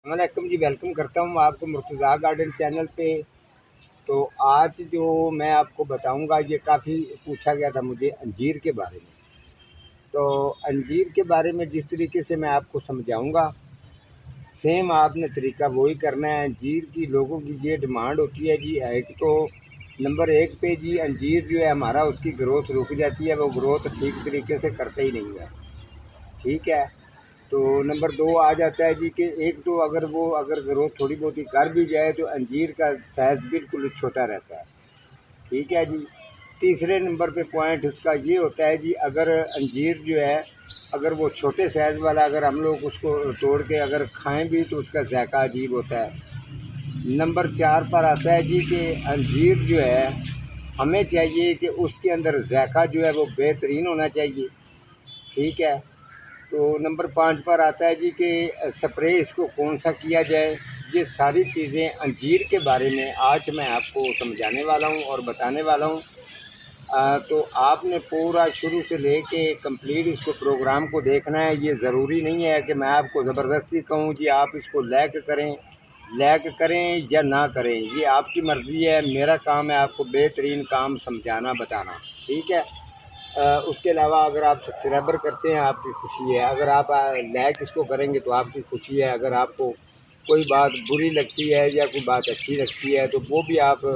वालेकुम जी, वेलकम करता हूँ आपको मुर्तज़ा गार्डन चैनल पे। तो आज जो मैं आपको बताऊँगा ये काफ़ी पूछा गया था मुझे अंजीर के बारे में। तो अंजीर के बारे में जिस तरीके से मैं आपको समझाऊँगा, सेम आपने तरीका वही करना है। अंजीर की लोगों की ये डिमांड होती है जी, एक तो नंबर 1 पे जी अंजीर जो है हमारा उसकी ग्रोथ रुक जाती है, वो ग्रोथ ठीक तरीके से करते ही नहीं है, ठीक है। तो नंबर 2 आ जाता है जी कि एक तो अगर ग्रोथ थोड़ी बहुत ही कर भी जाए तो अंजीर का साइज़ बिल्कुल छोटा रहता है, ठीक है जी। तीसरे नंबर पे पॉइंट उसका ये होता है जी, अगर अंजीर जो है अगर वो छोटे साइज़ वाला अगर हम लोग उसको तोड़ के अगर खाएं भी तो उसका जायका अजीब होता है। नंबर 4 पर आता है जी कि अंजीर जो है हमें चाहिए कि उसके अंदर जायका जो है वो बेहतरीन होना चाहिए, ठीक है। तो नंबर 5 पर आता है जी कि स्प्रे इसको कौन सा किया जाए। ये सारी चीज़ें अंजीर के बारे में आज मैं आपको समझाने वाला हूँ और बताने वाला हूँ। तो आपने पूरा शुरू से लेके कंप्लीट इसको प्रोग्राम को देखना है। ये ज़रूरी नहीं है कि मैं आपको ज़बरदस्ती कहूँ जी आप इसको लाइक करें या ना करें, ये आपकी मर्ज़ी है। मेरा काम है आपको बेहतरीन काम समझाना बताना, ठीक है। उसके अलावा अगर आप सब्सक्राइबर करते हैं आपकी खुशी है, अगर आप लाइक इसको करेंगे तो आपकी खुशी है। अगर आपको कोई बात बुरी लगती है या कोई बात अच्छी लगती है तो वो भी आप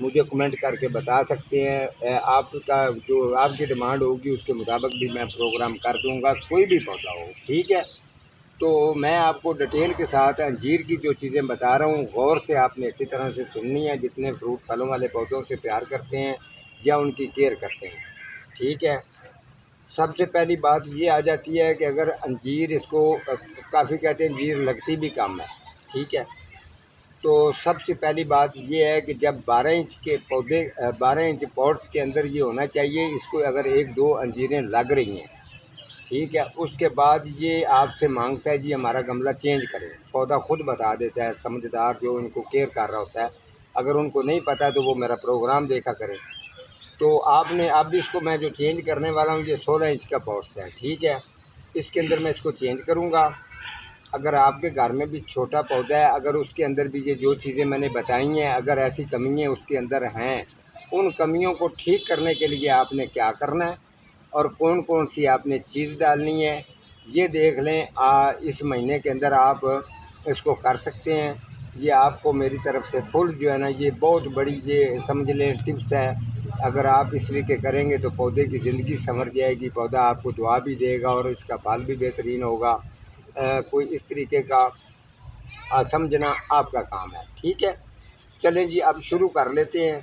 मुझे कमेंट करके बता सकते हैं। आपका जो आपकी डिमांड होगी उसके मुताबिक भी मैं प्रोग्राम कर दूंगा, कोई भी पौधा हो, ठीक है। तो मैं आपको डिटेल के साथ अंजीर की जो चीज़ें बता रहा हूँ गौर से आपने अच्छी तरह से सुननी है, जितने फ्रूट फलों वाले पौधों से प्यार करते हैं या उनकी केयर करते हैं, ठीक है। सबसे पहली बात ये आ जाती है कि अगर अंजीर इसको काफ़ी कहते हैं अंजीर लगती भी कम है, ठीक है। तो सबसे पहली बात ये है कि जब 12 इंच के पौधे 12 इंच पॉट्स के अंदर ये होना चाहिए, इसको अगर 1-2 अंजीरें लग रही हैं, ठीक है, उसके बाद ये आपसे मांगता है जी हमारा गमला चेंज करें। पौधा खुद बता देता है, समझदार जो इनको केयर कर रहा होता है। अगर उनको नहीं पता है तो वो मेरा प्रोग्राम देखा करें। तो आपने अब इसको मैं जो चेंज करने वाला हूँ ये 16 इंच का पॉट्स है, ठीक है। इसके अंदर मैं इसको चेंज करूँगा। अगर आपके घर में भी छोटा पौधा है, अगर उसके अंदर भी ये जो चीज़ें मैंने बताई हैं अगर ऐसी कमियाँ उसके अंदर हैं, उन कमियों को ठीक करने के लिए आपने क्या करना है और कौन कौन सी आपने चीज़ डालनी है ये देख लें। इस महीने के अंदर आप इसको कर सकते हैं। ये आपको मेरी तरफ से फुल जो है ना ये बहुत बड़ी ये समझ लें टिप्स है। अगर आप इस तरीके करेंगे तो पौधे की ज़िंदगी संवर जाएगी, पौधा आपको दुआ भी देगा और इसका फल भी बेहतरीन होगा। कोई इस तरीके का समझना आपका काम है, ठीक है। चलें जी अब शुरू कर लेते हैं।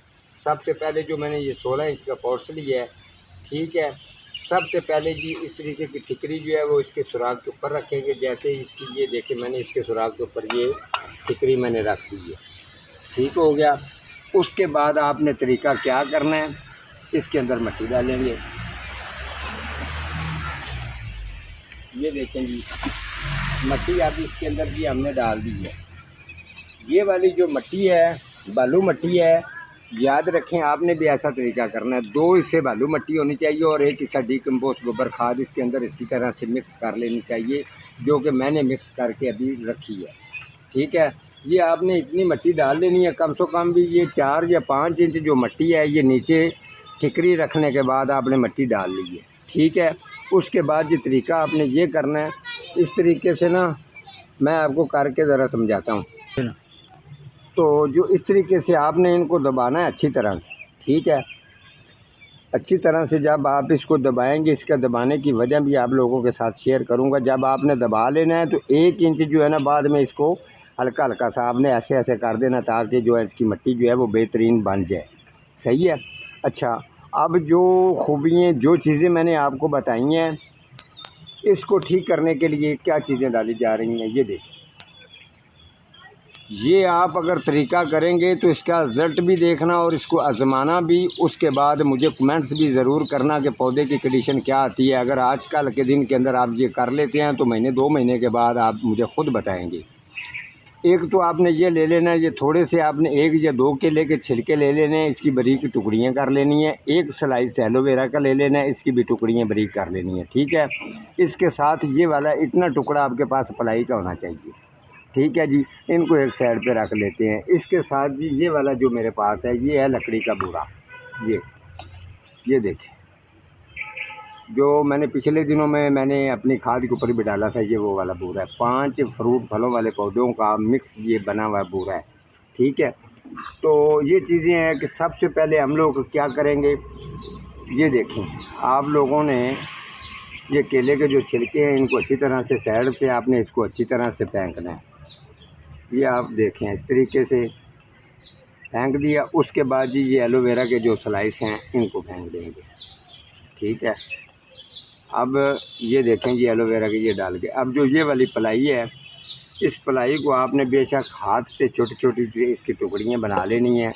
सबसे पहले जो मैंने ये 16 इंच का पॉट्स लिया है, ठीक है। सबसे पहले जी इस तरीके की ठिकरी जो है वो इसके सुराख के ऊपर रखेंगे। जैसे इसकी ये देखें मैंने इसके सुराख के ऊपर ये ठिकरी मैंने रख दी है, ठीक हो गया। उसके बाद आपने तरीका क्या करना है, इसके अंदर मिट्टी डालेंगे। ये देखें जी मिट्टी अब इसके अंदर जी हमने डाल दी है। ये वाली जो मिट्टी है बालू मिट्टी है, याद रखें आपने भी ऐसा तरीका करना है। 2 हिस्से बालू मिट्टी होनी चाहिए और 1 हिस्सा डीकम्पोस्ट गोबर खाद इसके अंदर इसी तरह से मिक्स कर लेनी चाहिए, जो कि मैंने मिक्स करके अभी रखी है, ठीक है। ये आपने इतनी मिट्टी डाल लेनी है, कम से कम भी ये 4 या 5 इंच जो मिट्टी है ये नीचे ठिकरी रखने के बाद आपने मिट्टी डाल ली है, ठीक है। उसके बाद ये तरीका आपने ये करना है इस तरीके से ना, मैं आपको करके ज़रा समझाता हूँ। तो जो इस तरीके से आपने इनको दबाना है अच्छी तरह से, ठीक है। अच्छी तरह से जब आप इसको दबाएंगे, इसका दबाने की वजह भी आप लोगों के साथ शेयर करूंगा। जब आपने दबा लेना है तो 1 इंच जो है ना बाद में इसको हल्का हल्का सा आपने ऐसे ऐसे कर देना ताकि जो है इसकी मिट्टी जो है वो बेहतरीन बन जाए, सही है। अच्छा, अब जो खूबियाँ जो चीज़ें मैंने आपको बताई हैं इसको ठीक करने के लिए क्या चीज़ें डाली जा रही हैं ये देखिए। ये आप अगर तरीका करेंगे तो इसका रिज़ल्ट भी देखना और इसको आज़माना भी। उसके बाद मुझे कमेंट्स भी ज़रूर करना कि पौधे की कंडीशन क्या आती है। अगर आजकल के दिन के अंदर आप ये कर लेते हैं तो महीने 2 महीने के बाद आप मुझे ख़ुद बताएंगे। एक तो आपने ये ले लेना है, ये थोड़े से आपने 1 या 2 केले के छिलके ले लेने हैं, इसकी बारीक टुकड़ियाँ कर लेनी है। 1 स्लाइस एलोवेरा का ले लेना है, इसकी भी टुकड़ियाँ बारीक कर लेनी है, ठीक है। इसके साथ ये वाला इतना टुकड़ा आपके पास पलाई का होना चाहिए, ठीक है जी। इनको एक साइड पे रख लेते हैं। इसके साथ जी ये वाला जो मेरे पास है ये है लकड़ी का बूरा। ये देखिए, जो मैंने पिछले दिनों में मैंने अपनी खाद के ऊपर भी डाला था, ये वो वाला बूरा है। 5 फ्रूट फलों वाले पौधों का मिक्स ये बना हुआ बूरा है। ठीक है, तो ये चीज़ें हैं कि सबसे पहले हम लोग क्या करेंगे, ये देखें आप लोगों ने ये केले के जो छिलके हैं इनको अच्छी तरह से साइड पे आपने इसको अच्छी तरह से फेंकना है। ये आप देखें इस तरीके से फेंक दिया। उसके बाद जी ये एलोवेरा के जो स्लाइस हैं इनको फेंक देंगे। ठीक है, अब ये देखें जी एलोवेरा के ये डाल के, अब जो ये वाली पलाई है इस पलाई को आपने बेशक हाथ से छोटी छोटी इसकी टुकड़ियाँ बना लेनी है।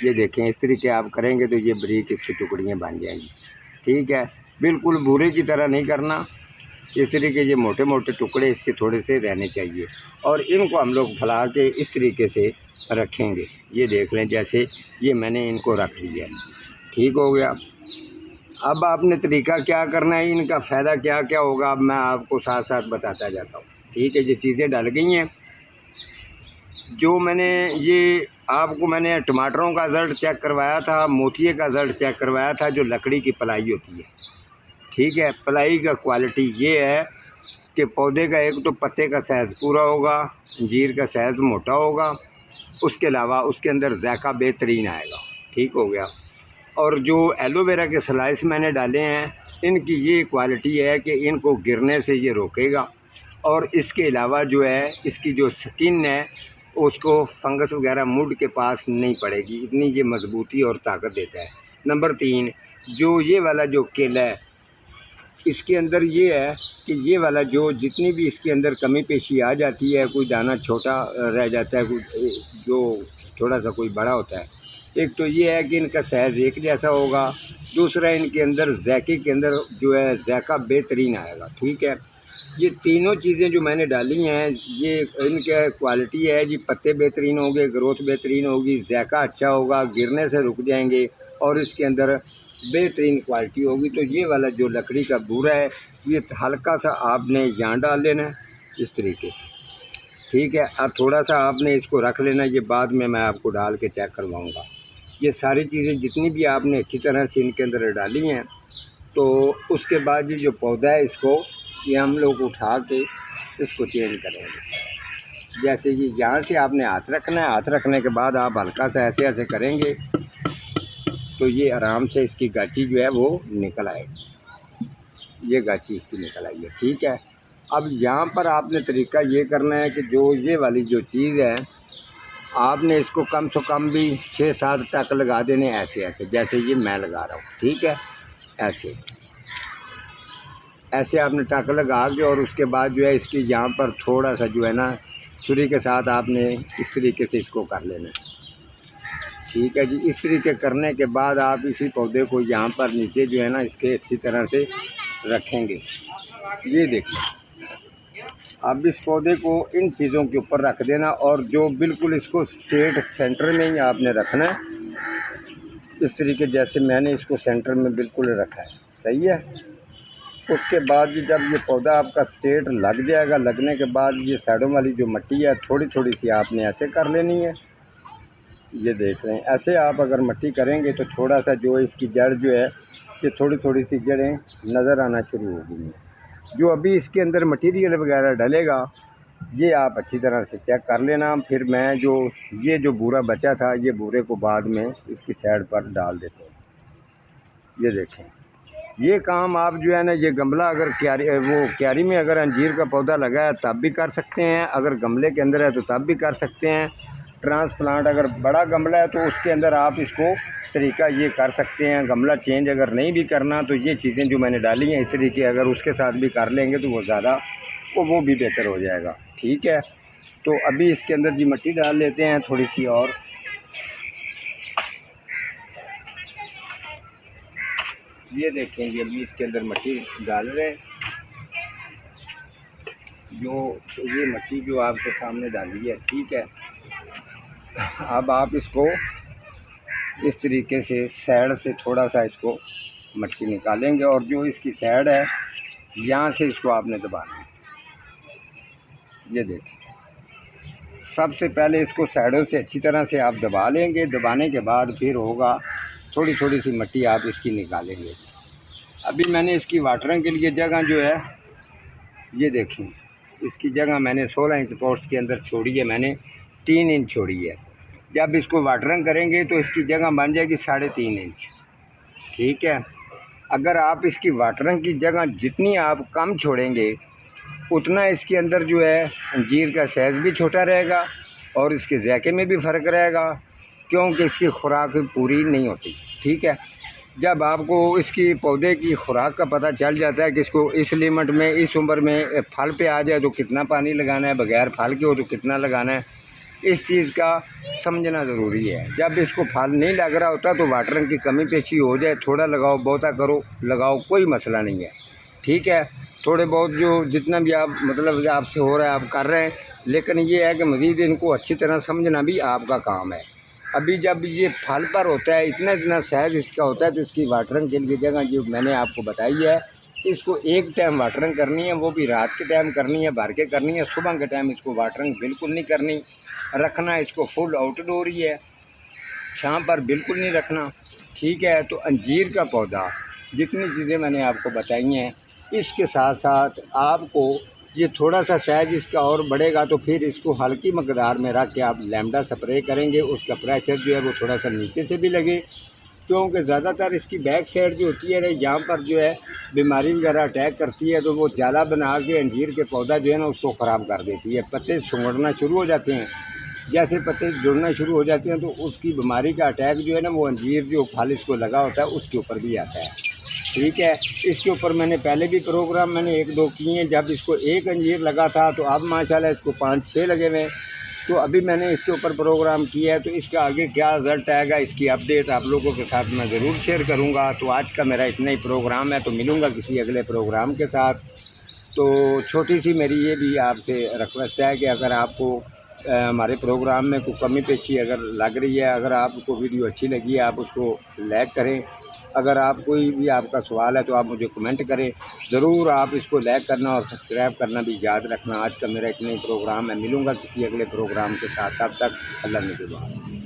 ये देखें इस तरीके आप करेंगे तो ये बारीक इसकी टुकड़ियाँ बन जाएंगी। ठीक है, बिल्कुल भूरे की तरह नहीं करना, इस तरीके ये मोटे मोटे टुकड़े इसके थोड़े से रहने चाहिए। और इनको हम लोग फैला के इस तरीके से रखेंगे। ये देख लें जैसे ये मैंने इनको रख दिया, ठीक हो गया। अब आपने तरीका क्या करना है, इनका फ़ायदा क्या क्या होगा अब मैं आपको साथ साथ बताता जाता हूँ। ठीक है, ये चीज़ें डल गई हैं। जो मैंने ये आपको मैंने टमाटरों का रिज़ल्ट चेक करवाया था, मोतिये का रिज़ल्ट चेक करवाया था, जो लकड़ी की पलाई होती है। ठीक है, पलाई का क्वालिटी ये है कि पौधे का एक तो पत्ते का साइज़ पूरा होगा, अंजीर का साइज़ मोटा होगा, उसके अलावा उसके अंदर जायका बेहतरीन आएगा। ठीक हो गया। और जो एलोवेरा के स्लाइस मैंने डाले हैं इनकी ये क्वालिटी है कि इनको गिरने से ये रोकेगा। और इसके अलावा जो है इसकी जो स्किन है उसको फंगस वगैरह मुड के पास नहीं पड़ेगी, इतनी ये मजबूती और ताकत देता है। नंबर 3, जो ये वाला जो केला है इसके अंदर ये है कि ये वाला जो जितनी भी इसके अंदर कमी पेशी आ जाती है, कोई दाना छोटा रह जाता है, कोई जो थोड़ा सा कोई बड़ा होता है, एक तो ये है कि इनका साइज़ एक जैसा होगा, दूसरा इनके अंदर जायके के अंदर जो है जायका बेहतरीन आएगा। ठीक है, ये तीनों चीज़ें जो मैंने डाली हैं ये इनका क्वालिटी है जी, पत्ते बेहतरीन होंगे, ग्रोथ बेहतरीन होगी, जायका अच्छा होगा, गिरने से रुक जाएंगे और इसके अंदर बेहतरीन क्वालिटी होगी। तो ये वाला जो लकड़ी का बूरा है ये हल्का सा आपने यहाँ डाल लेना है इस तरीके से। ठीक है, अब थोड़ा सा आपने इसको रख लेना, ये बाद में मैं आपको डाल के चेक करवाऊँगा। ये सारी चीज़ें जितनी भी आपने अच्छी तरह से इनके अंदर डाली हैं, तो उसके बाद ये जो पौधा है इसको ये हम लोग उठा के इसको चेंज करेंगे। जैसे ये यहाँ से आपने हाथ रखना है, हाथ रखने के बाद आप हल्का सा ऐसे ऐसे करेंगे तो ये आराम से इसकी गाची जो है वो निकल आएगी। ये गाची इसकी निकल आई है। ठीक है, अब यहाँ पर आपने तरीका ये करना है कि जो ये वाली जो चीज़ है आपने इसको कम से कम भी 6-7 टक लगा देने, ऐसे ऐसे जैसे ये मैं लगा रहा हूँ। ठीक है, ऐसे ऐसे आपने टक लगा के और उसके बाद जो है इसकी यहाँ पर थोड़ा सा जो है ना छुरी के साथ आपने इस तरीके से इसको कर लेना है। ठीक है जी, इस तरीके करने के बाद आप इसी पौधे को यहाँ पर नीचे जो है ना इसके अच्छी तरह से रखेंगे। ये देखिए, अब इस पौधे को इन चीज़ों के ऊपर रख देना और जो बिल्कुल इसको स्ट्रेट सेंटर में ही आपने रखना है, इस तरीके जैसे मैंने इसको सेंटर में बिल्कुल रखा है। सही है। उसके बाद जब ये पौधा आपका स्ट्रेट लग जाएगा, लगने के बाद ये साइडों वाली जो मिट्टी है थोड़ी थोड़ी सी आपने ऐसे कर लेनी है। ये देख रहे हैं, ऐसे आप अगर मिट्टी करेंगे तो थोड़ा सा जो इसकी जड़ जो है ये थोड़ी थोड़ी सी जड़ें नज़र आना शुरू हो गई हैं। जो अभी इसके अंदर मटेरियल वगैरह डलेगा ये आप अच्छी तरह से चेक कर लेना। फिर मैं ये जो बूरा बचा था ये बूरे को बाद में इसकी साइड पर डाल देते हैं। ये देखें, ये काम आप जो है ना ये गमला अगर क्यारी में अगर अंजीर का पौधा लगा है तब भी कर सकते हैं, अगर गमले के अंदर है तो तब भी कर सकते हैं। ट्रांसप्लांट अगर बड़ा गमला है तो उसके अंदर आप इसको तरीका ये कर सकते हैं। गमला चेंज अगर नहीं भी करना तो ये चीज़ें जो मैंने डाली हैं इस तरीके अगर उसके साथ भी कर लेंगे तो वो भी बेहतर हो जाएगा। ठीक है, तो अभी इसके अंदर जी मिट्टी डाल लेते हैं थोड़ी सी और। ये देखेंगे अभी इसके अंदर मिट्टी डाल रहे हैं, ये मिट्टी जो आपके सामने डाली है। ठीक है, अब आप इसको इस तरीके से साइड से थोड़ा सा इसको मिट्टी निकालेंगे और जो इसकी साइड है यहाँ से इसको आपने दबाना है। ये देखिए, सबसे पहले इसको साइडों से अच्छी तरह से आप दबा लेंगे। दबाने के बाद फिर होगा थोड़ी थोड़ी सी मिट्टी आप इसकी निकालेंगे। अभी मैंने इसकी वाटरिंग के लिए जगह जो है ये देखें, इसकी जगह मैंने 16 इंच पॉट्स के अंदर छोड़ी है, मैंने 3 इंच छोड़ी है। जब इसको वाटरिंग करेंगे तो इसकी जगह बन जाएगी 3.5 इंच। ठीक है, अगर आप इसकी वाटरिंग की जगह जितनी आप कम छोड़ेंगे उतना इसके अंदर जो है अंजीर का साइज़ भी छोटा रहेगा और इसके ज़ायके में भी फ़र्क रहेगा, क्योंकि इसकी खुराक पूरी नहीं होती। ठीक है, जब आपको इसकी पौधे की खुराक का पता चल जाता है कि इसको इस लिमिट में, इस उम्र में फल पे आ जाए तो कितना पानी लगाना है, बग़ैर फल के हो तो कितना लगाना है, इस चीज़ का समझना ज़रूरी है। जब इसको फल नहीं लग रहा होता तो वाटरिंग की कमी पेशी हो जाए, थोड़ा लगाओ बहुता करो लगाओ, कोई मसला नहीं है। ठीक है, थोड़े बहुत जो जितना भी आप मतलब आपसे हो रहा है आप कर रहे हैं, लेकिन ये है कि मज़ीद इनको अच्छी तरह समझना भी आपका काम है। अभी जब ये फल पर होता है, इतना साइज़ इसका होता है, तो इसकी वाटरिंग के लिए जगह जो मैंने आपको बताई है, इसको एक टाइम वाटरिंग करनी है, वो भी रात के टाइम करनी है, भर के करनी है। सुबह के टाइम इसको वाटरिंग बिल्कुल नहीं करनी, रखना इसको फुल आउटडोर ही है, छाँव पर बिल्कुल नहीं रखना। ठीक है, तो अंजीर का पौधा जितनी चीज़ें मैंने आपको बताई हैं, इसके साथ साथ आपको ये थोड़ा सा साइज़ इसका और बढ़ेगा तो फिर इसको हल्की मकदार में रख के आप लैम्डा स्प्रे करेंगे, उसका प्रेशर जो है वो थोड़ा सा नीचे से भी लगे, क्योंकि ज़्यादातर इसकी बैक साइड जो होती है ना, यहाँ पर जो है बीमारी वगैरह अटैक करती है, तो वो जाला बना के अंजीर के पौधा जो है ना उसको ख़राब कर देती है। पत्ते सुंगड़ना शुरू हो जाते हैं, जैसे पत्ते जुड़ना शुरू हो जाते हैं तो उसकी बीमारी का अटैक जो है ना वो अंजीर जो फल इसको लगा होता है उसके ऊपर भी आता है। ठीक है, इसके ऊपर मैंने पहले भी प्रोग्राम मैंने 1-2 किए हैं। जब इसको एक अंजीर लगा था तो अब माशाल्लाह इसको 5-6 लगे हुए हैं। तो अभी मैंने इसके ऊपर प्रोग्राम किया है, तो इसका आगे क्या रिज़ल्ट आएगा इसकी अपडेट आप लोगों के साथ मैं ज़रूर शेयर करूँगा। तो आज का मेरा इतना ही प्रोग्राम है, तो मिलूँगा किसी अगले प्रोग्राम के साथ। तो छोटी सी मेरी ये भी आपसे रिक्वेस्ट है कि अगर आपको हमारे प्रोग्राम में कोई कमी पेशी अगर लग रही है, अगर आपको वीडियो अच्छी लगी है आप उसको लाइक करें। अगर आप कोई भी आपका सवाल है तो आप मुझे कमेंट करें, ज़रूर आप इसको लाइक करना और सब्सक्राइब करना भी याद रखना। आज का मेरा इतना ही प्रोग्राम है, मिलूँगा किसी अगले प्रोग्राम के साथ, तब तक अल्लाह निगहबान।